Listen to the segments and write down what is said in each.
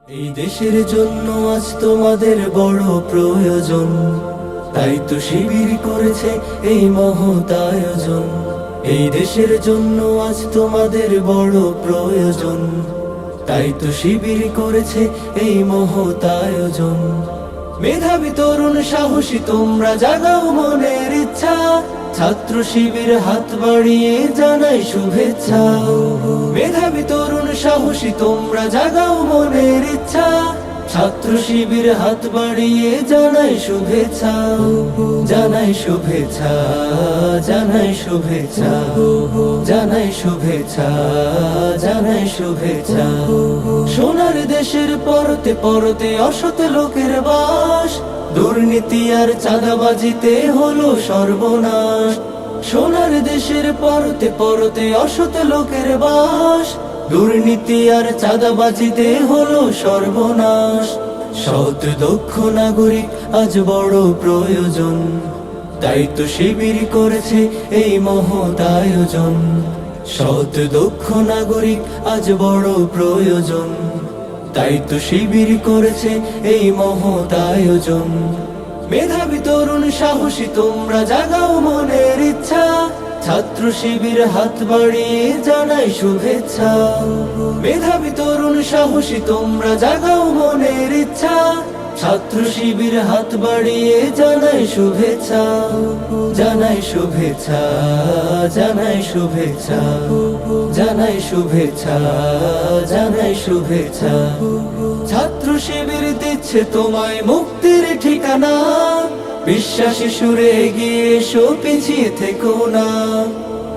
এই দেশের জন্য আজ তোমাদের বড় প্রয়োজন, তাই তো শিবির করেছে এই মহৎ আয়োজন। এই দেশের জন্য আজ তোমাদের বড় প্রয়োজন, তাই তো শিবির করেছে এই মহৎ আয়োজন। মেধাবী তরুণ সাহসী তোমরা জাগাও মনের ইচ্ছা, ছাত্র শিবির হাত বাড়িয়ে জানাই শুভেচ্ছা। মেধাবী তরুণ সাহসী তোমরা জাগাও মনের ইচ্ছা, ছাত্র শিবির হাত বাড়িয়ে জানাই শুভেচ্ছা। জানাই শুভেচ্ছা, জানাই শুভেচ্ছা, জানাই শুভেচ্ছা, জানাই শুভেচ্ছা। সোনার দেশের পরতে পরতে অসৎ লোকের বাস, দুর্নীতি আর চাঁদাবাজিতে হলো সর্বনাশ। সোনার দেশের পরতে পরতে অসৎ লোকের বাস, দুর্নীতি আর চাঁদাবাজিতে হলো সর্বনাশ। সৎ দক্ষ নাগরিক আজ বড় প্রয়োজন, তাই তো শিবির করেছে এই মহৎ আয়োজন। সৎ দক্ষ নাগরিক আজ বড় প্রয়োজন, তাই তো শিবির করেছে এই মহৎ আয়োজন। মেধাবী তরুণ সাহসী তোমরা জাগাও মনের ইচ্ছা, ছাত্র শিবির হাত বাড়িয়ে জানাই শুভেচ্ছা। মেধাবী তরুণ সাহসী তোমরা জাগাও মনের ইচ্ছা, ছাত্র শিবির হাত বাড়িয়ে জানাই শুভেচ্ছা। জানাই শুভেচ্ছা, জানাই শুভেচ্ছা, জানাই শুভেচ্ছা, জানাই শুভেচ্ছা। ছাত্র শিবির দিচ্ছে তোমায় মুক্তির ঠিকানা, বিশ্বাসী সুরে এগিয়ে এসো পিছিয়ে থেকো না।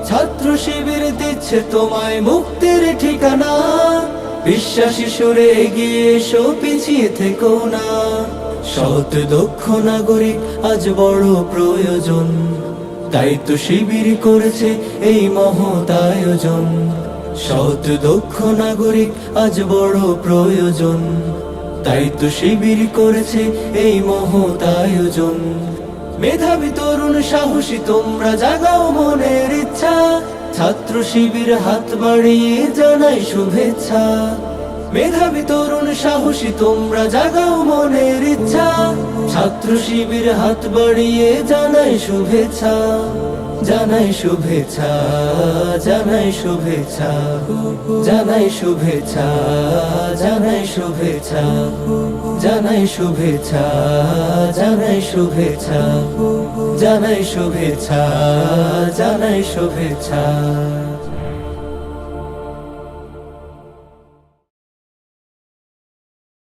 ছাত্র শিবির দিচ্ছে তোমায় মুক্তির ঠিকানা, বিশ্বাসী সুরে এগিয়ে এসো পিছিয়ে থেকো না। সৎ দক্ষ নাগরিক আজ বড় প্রয়োজন, তাই তো শিবির করেছে এই মহৎ আয়োজন। সৎ দক্ষ নাগরিক আজ বড় প্রয়োজন, তাই তো শিবির করেছে এই মহৎ আয়োজন। মেধাবী তরুণ সাহসী তোমরা জাগাও মনের ইচ্ছা, ছাত্র শিবির হাত বাড়িয়ে জানাই শুভেচ্ছা। মেধাবী তরুণ সাহসী তোমরা জাগাও মনের ইচ্ছা, ছাত্র শিবির হাত বাড়িয়ে জানাই শুভেচ্ছা। জানাই শুভেচ্ছা, জানাই শুভেচ্ছা, জানাই শুভেচ্ছা, জানাই শুভেচ্ছা, জানাই শুভেচ্ছা, জানাই শুভেচ্ছা, জানাই শুভেচ্ছা, জানাই শুভেচ্ছা।